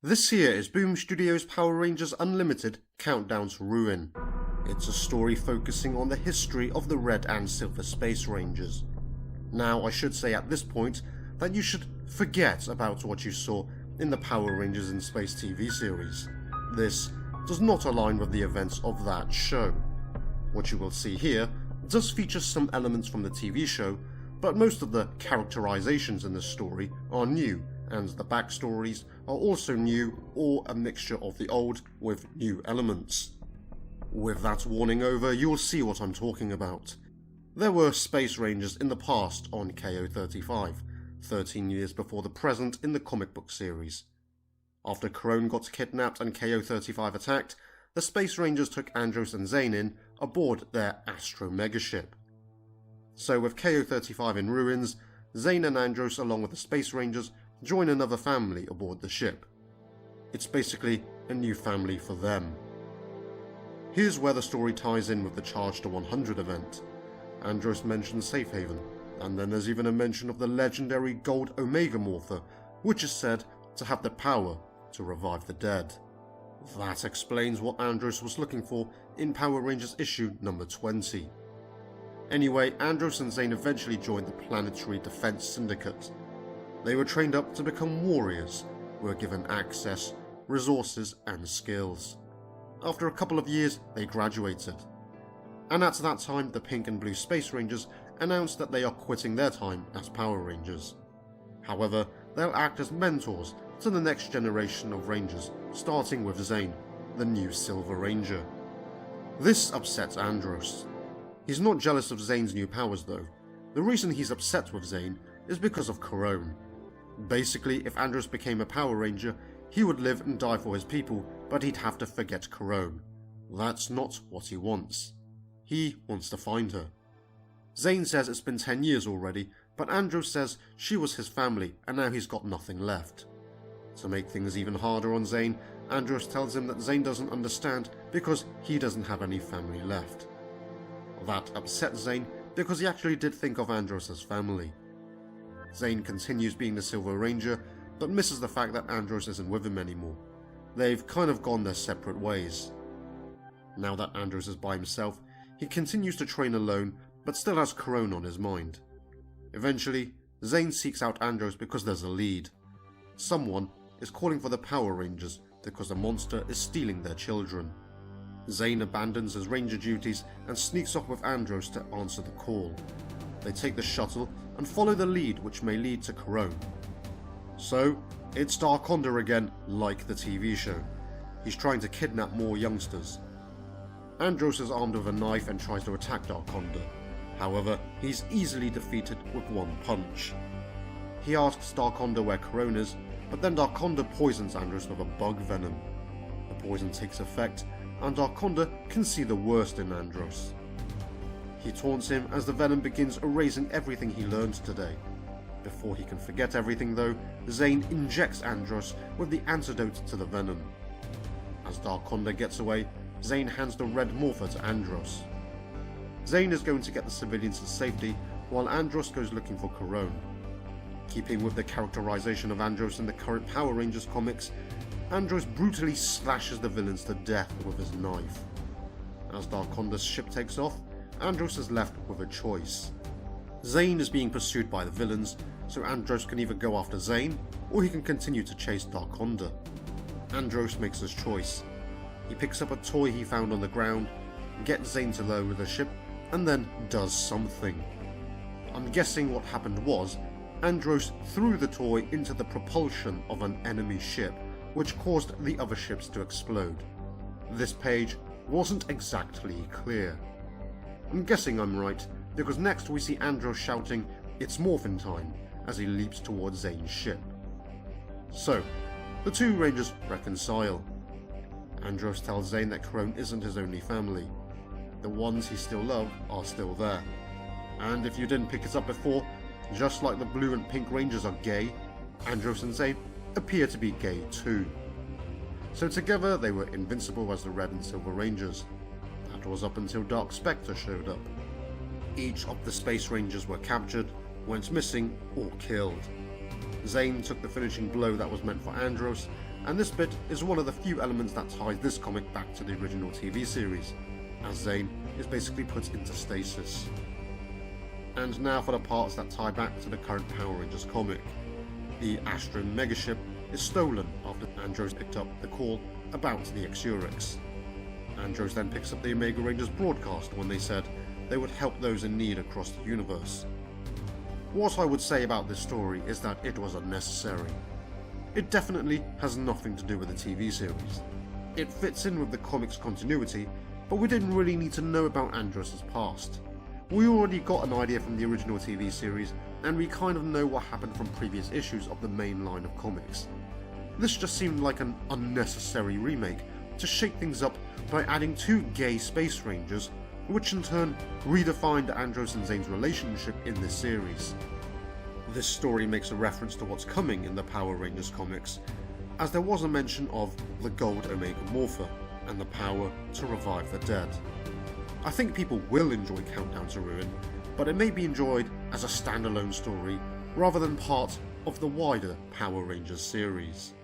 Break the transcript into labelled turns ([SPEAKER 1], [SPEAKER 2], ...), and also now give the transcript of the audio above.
[SPEAKER 1] This here is Boom Studios' Power Rangers Unlimited Countdown to Ruin. It's a story focusing on the history of the Red and Silver Space Rangers. Now, I should say at this point that you should forget about what you saw in the Power Rangers in Space TV series. This does not align with the events of that show. What you will see here does feature some elements from the TV show, but most of the characterizations in this story are new, and the backstories are also new or a mixture of the old with new elements. With that warning over, you'll see what I'm talking about. There were Space Rangers in the past on KO-35, 13 years before the present in the comic book series. After Krone got kidnapped and KO-35 attacked, the Space Rangers took Andros and Zhane in aboard their Astro Megaship. So with KO-35 in ruins, Zhane and Andros along with the Space Rangers join another family aboard the ship. It's basically a new family for them. Here's where the story ties in with the Charge to 100 event. Andros mentions Safe Haven, and then there's even a mention of the legendary Gold Omega Morpher, which is said to have the power to revive the dead. That explains what Andros was looking for in Power Rangers issue number 20. Anyway, Andros and Zhane eventually joined the Planetary Defense Syndicate. They were trained up to become warriors, were given access, resources and skills. After a couple of years, they graduated. And at that time, the Pink and Blue Space Rangers announced that they are quitting their time as Power Rangers. However, they'll act as mentors to the next generation of Rangers, starting with Zhane, the new Silver Ranger. This upsets Andros. He's not jealous of Zhane's new powers though. The reason he's upset with Zhane is because of Krone. Basically, if Andros became a Power Ranger, he would live and die for his people, but he'd have to forget Krone. That's not what he wants. He wants to find her. Zhane says it's been 10 years already, but Andros says she was his family and now he's got nothing left. To make things even harder on Zhane, Andros tells him that Zhane doesn't understand because he doesn't have any family left. That upsets Zhane because he actually did think of Andros as family. Zhane continues being the Silver Ranger, but misses the fact that Andros isn't with him anymore. They've kind of gone their separate ways. Now that Andros is by himself, he continues to train alone, but still has Krone on his mind. Eventually, Zhane seeks out Andros because there's a lead. Someone is calling for the Power Rangers because a monster is stealing their children. Zhane abandons his ranger duties and sneaks off with Andros to answer the call. They take the shuttle and follow the lead, which may lead to Krone. So, it's Darkonda again, like the TV show. He's trying to kidnap more youngsters. Andros is armed with a knife and tries to attack Darkonda. However, he's easily defeated with one punch. He asks Darkonda where Krone is, but then Darkonda poisons Andros with a bug venom. The poison takes effect, and Darkonda can see the worst in Andros. He taunts him as the venom begins erasing everything he learned today. Before he can forget everything though, Zhane injects Andros with the antidote to the venom. As Darkonda gets away, Zhane hands the red morpher to Andros. Zhane is going to get the civilians to safety, while Andros goes looking for Krone. Keeping with the characterization of Andros in the current Power Rangers comics, Andros brutally slashes the villains to death with his knife. As Darkonda's ship takes off, Andros is left with a choice. Zhane is being pursued by the villains, so Andros can either go after Zhane, or he can continue to chase Darkonda. Andros makes his choice. He picks up a toy he found on the ground, gets Zhane to lower the ship, and then does something. I'm guessing what happened was, Andros threw the toy into the propulsion of an enemy ship, which caused the other ships to explode. This page wasn't exactly clear. I'm guessing I'm right, because next we see Andros shouting, "It's morphin' time," as he leaps towards Zhane's ship. So, the two Rangers reconcile. Andros tells Zhane that Krone isn't his only family. The ones he still loves are still there. And if you didn't pick it up before, just like the Blue and Pink Rangers are gay, Andros and Zhane appear to be gay too. So together they were invincible as the Red and Silver Rangers. That was up until Dark Spectre showed up. Each of the Space Rangers were captured, went missing or killed. Zhane took the finishing blow that was meant for Andros, and this bit is one of the few elements that ties this comic back to the original TV series, as Zhane is basically put into stasis. And now for the parts that tie back to the current Power Rangers comic. The Astron megaship is stolen after Andros picked up the call about the Exurix. Andros then picks up the Omega Rangers broadcast when they said they would help those in need across the universe. What I would say about this story is that it was unnecessary. It definitely has nothing to do with the TV series. It fits in with the comic's continuity, but we didn't really need to know about Andros' past. We already got an idea from the original TV series, and we kind of know what happened from previous issues of the main line of comics. This just seemed like an unnecessary remake to shake things up by adding 2 gay space rangers, which in turn redefined Andros and Zhane's relationship in this series. This story makes a reference to what's coming in the Power Rangers comics, as there was a mention of the Gold Omega Morpher and the power to revive the dead. I think people will enjoy Countdown to Ruin, but it may be enjoyed as a standalone story rather than part of the wider Power Rangers series.